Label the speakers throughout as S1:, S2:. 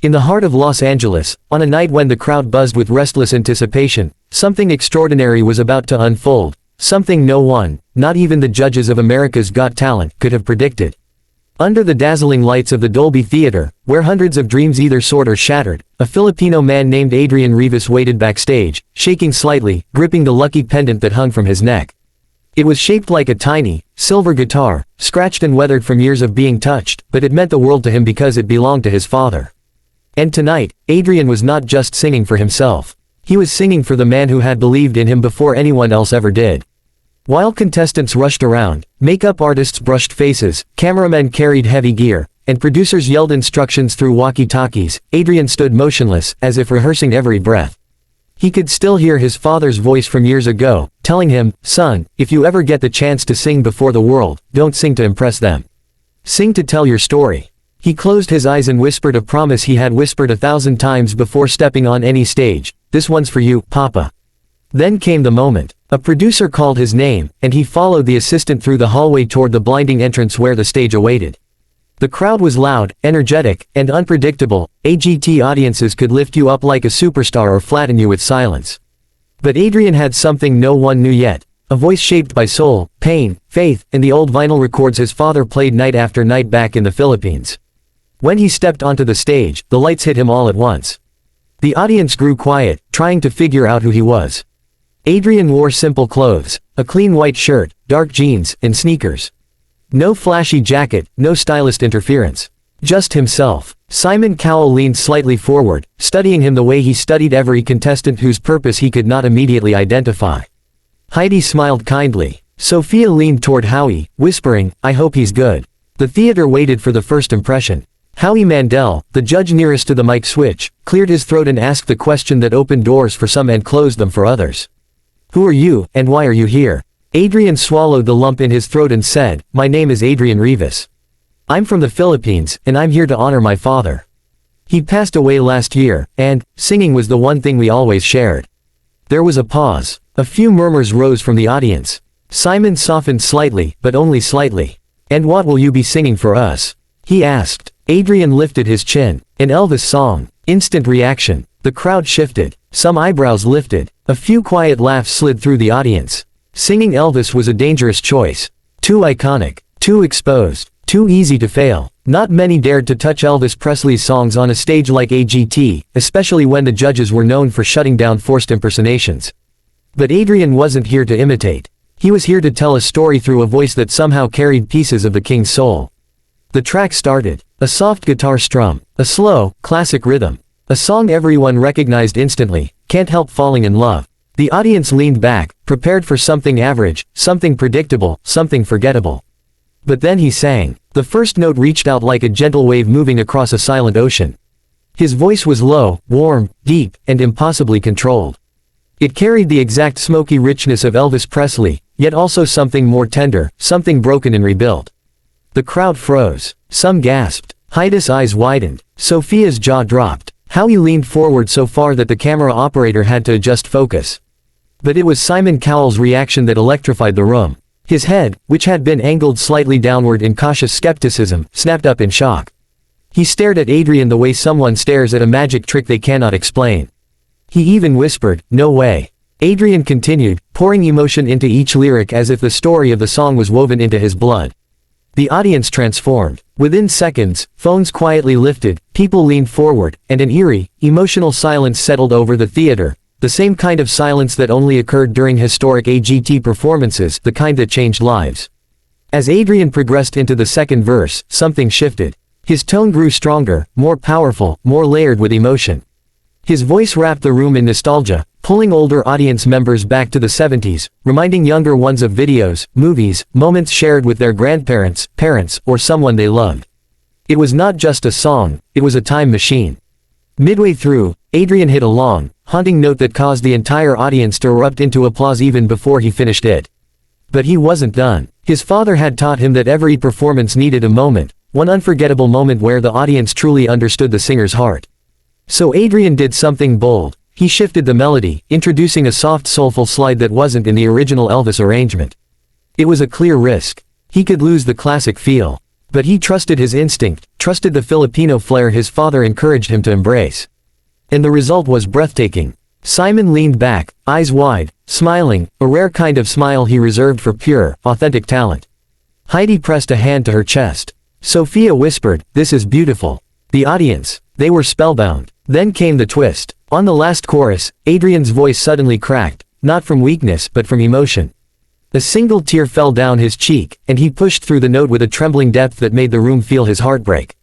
S1: In the heart of Los Angeles, on a night when the crowd buzzed with restless anticipation, something extraordinary was about to unfold, something no one, not even the judges of America's Got Talent, could have predicted. Under the dazzling lights of the Dolby Theater, where hundreds of dreams either soared or shattered, a Filipino man named Adrian Rivas waited backstage, shaking slightly, gripping the lucky pendant that hung from his neck. It was shaped like a tiny, silver guitar, scratched and weathered from years of being touched, but it meant the world to him because it belonged to his father. And tonight, Adrian was not just singing for himself. He was singing for the man who had believed in him before anyone else ever did. While contestants rushed around, makeup artists brushed faces, cameramen carried heavy gear, and producers yelled instructions through walkie-talkies, Adrian stood motionless, as if rehearsing every breath. He could still hear his father's voice from years ago, telling him, "Son, if you ever get the chance to sing before the world, don't sing to impress them. Sing to tell your story." He closed his eyes and whispered a promise he had whispered 1,000 times before stepping on any stage, "This one's for you, Papa." Then came the moment. A producer called his name, and he followed the assistant through the hallway toward the blinding entrance where the stage awaited. The crowd was loud, energetic, and unpredictable. AGT audiences could lift you up like a superstar or flatten you with silence. But Adrian had something no one knew yet. A voice shaped by soul, pain, faith, and the old vinyl records his father played night after night back in the Philippines. When he stepped onto the stage, the lights hit him all at once. The audience grew quiet, trying to figure out who he was. Adrian wore simple clothes, a clean white shirt, dark jeans, and sneakers. No flashy jacket, no stylist interference. Just himself. Simon Cowell leaned slightly forward, studying him the way he studied every contestant whose purpose he could not immediately identify. Heidi smiled kindly. Sophia leaned toward Howie, whispering, "I hope he's good." The theater waited for the first impression. Howie Mandel, the judge nearest to the mic switch, cleared his throat and asked the question that opened doors for some and closed them for others. "Who are you, and why are you here?" Adrian swallowed the lump in his throat and said, "My name is Adrian Rivas. I'm from the Philippines, and I'm here to honor my father. He passed away last year, and singing was the one thing we always shared." There was a pause. A few murmurs rose from the audience. Simon softened slightly, but only slightly. "And what will you be singing for us?" he asked. Adrian lifted his chin. "An Elvis song." Instant reaction. The crowd shifted. Some eyebrows lifted. A few quiet laughs slid through the audience. Singing Elvis was a dangerous choice. Too iconic. Too exposed. Too easy to fail. Not many dared to touch Elvis Presley's songs on a stage like AGT, especially when the judges were known for shutting down forced impersonations. But Adrian wasn't here to imitate. He was here to tell a story through a voice that somehow carried pieces of the king's soul. The track started. A soft guitar strum. A slow, classic rhythm. A song everyone recognized instantly, "Can't Help Falling in Love." The audience leaned back, prepared for something average, something predictable, something forgettable. But then he sang. The first note reached out like a gentle wave moving across a silent ocean. His voice was low, warm, deep, and impossibly controlled. It carried the exact smoky richness of Elvis Presley, yet also something more tender, something broken and rebuilt. The crowd froze. Some gasped. Heidi's eyes widened. Sophia's jaw dropped. Howie leaned forward so far that the camera operator had to adjust focus. But it was Simon Cowell's reaction that electrified the room. His head, which had been angled slightly downward in cautious skepticism, snapped up in shock. He stared at Adrian the way someone stares at a magic trick they cannot explain. He even whispered, "No way." Adrian continued, pouring emotion into each lyric as if the story of the song was woven into his blood. The audience transformed. Within seconds, phones quietly lifted, people leaned forward, and an eerie, emotional silence settled over the theater, the same kind of silence that only occurred during historic AGT performances, the kind that changed lives. As Adrian progressed into the second verse, something shifted. His tone grew stronger, more powerful, more layered with emotion. His voice wrapped the room in nostalgia, pulling older audience members back to the 70s, reminding younger ones of videos, movies, moments shared with their grandparents, parents, or someone they loved. It was not just a song, it was a time machine. Midway through, Adrian hit a long, haunting note that caused the entire audience to erupt into applause even before he finished it. But he wasn't done. His father had taught him that every performance needed a moment, one unforgettable moment where the audience truly understood the singer's heart. So Adrian did something bold. He shifted the melody, introducing a soft soulful slide that wasn't in the original Elvis arrangement. It was a clear risk. He could lose the classic feel. But he trusted his instinct, trusted the Filipino flair his father encouraged him to embrace. And the result was breathtaking. Simon leaned back, eyes wide, smiling, a rare kind of smile he reserved for pure, authentic talent. Heidi pressed a hand to her chest. Sophia whispered, "This is beautiful." The audience, they were spellbound. Then came the twist. On the last chorus, Adrian's voice suddenly cracked, not from weakness but from emotion. A single tear fell down his cheek, and he pushed through the note with a trembling depth that made the room feel his heartbreak.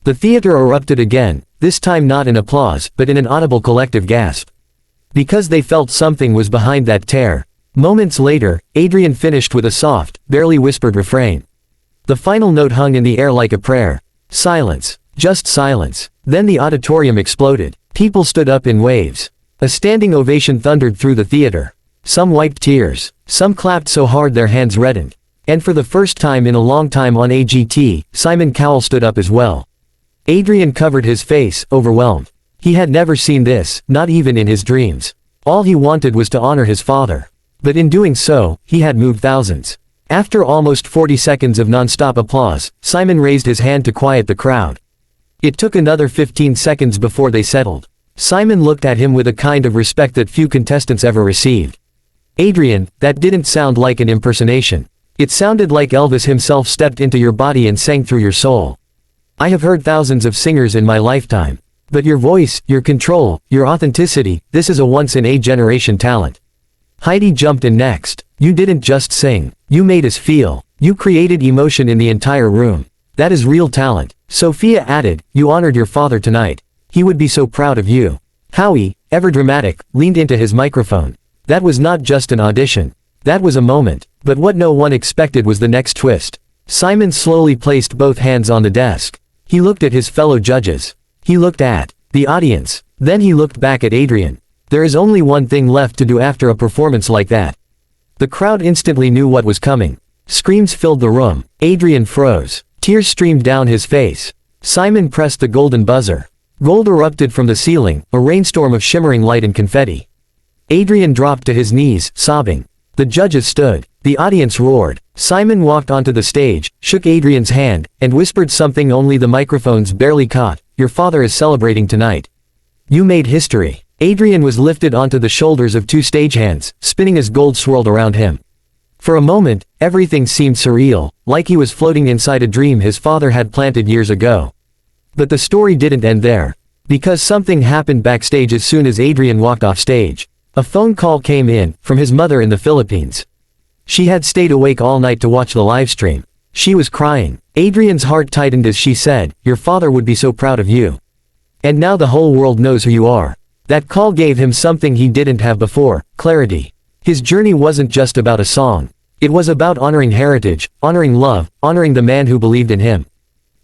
S1: The theater erupted again, this time not in applause, but in an audible collective gasp. Because they felt something was behind that tear. Moments later, Adrian finished with a soft, barely whispered refrain. The final note hung in the air like a prayer. Silence. Just silence. Then the auditorium exploded. People stood up in waves. A standing ovation thundered through the theater. Some wiped tears. Some clapped so hard their hands reddened. And for the first time in a long time on AGT, Simon Cowell stood up as well. Adrian covered his face, overwhelmed. He had never seen this, not even in his dreams. All he wanted was to honor his father. But in doing so, he had moved thousands. After almost 40 seconds of non-stop applause, Simon raised his hand to quiet the crowd. It took another 15 seconds before they settled. Simon looked at him with a kind of respect that few contestants ever received. "Adrian, that didn't sound like an impersonation. It sounded like Elvis himself stepped into your body and sang through your soul. I have heard thousands of singers in my lifetime. But your voice, your control, your authenticity, this is a once-in-a-generation talent." Heidi jumped in next. "You didn't just sing. You made us feel. You created emotion in the entire room. That is real talent." Sophia added, "You honored your father tonight. He would be so proud of you." Howie, ever dramatic, leaned into his microphone. That was not just an audition. That was a moment. But what no one expected was the next twist. Simon slowly placed both hands on the desk. He looked at his fellow judges. He looked at the audience. Then he looked back at Adrian. There is only one thing left to do after a performance like that. The crowd instantly knew what was coming. Screams filled the room. Adrian froze. Tears streamed down his face. Simon pressed the golden buzzer. Gold erupted from the ceiling, a rainstorm of shimmering light and confetti. Adrian dropped to his knees, sobbing. The judges stood. The audience roared. Simon walked onto the stage, shook Adrian's hand, and whispered something only the microphones barely caught. "Your father is celebrating tonight. You made history." Adrian was lifted onto the shoulders of two stagehands, spinning as gold swirled around him. For a moment, everything seemed surreal, like he was floating inside a dream his father had planted years ago. But the story didn't end there. Because something happened backstage as soon as Adrian walked off stage. A phone call came in, from his mother in the Philippines. She had stayed awake all night to watch the livestream. She was crying. Adrian's heart tightened as she said, "Your father would be so proud of you. And now the whole world knows who you are." That call gave him something he didn't have before, clarity. His journey wasn't just about a song. It was about honoring heritage, honoring love, honoring the man who believed in him.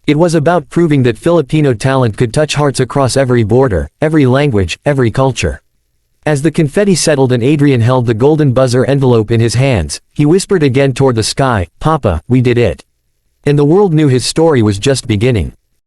S1: It was about proving that Filipino talent could touch hearts across every border, every language, every culture. As the confetti settled and Adrian held the golden buzzer envelope in his hands, he whispered again toward the sky, "Papa, we did it." And the world knew his story was just beginning.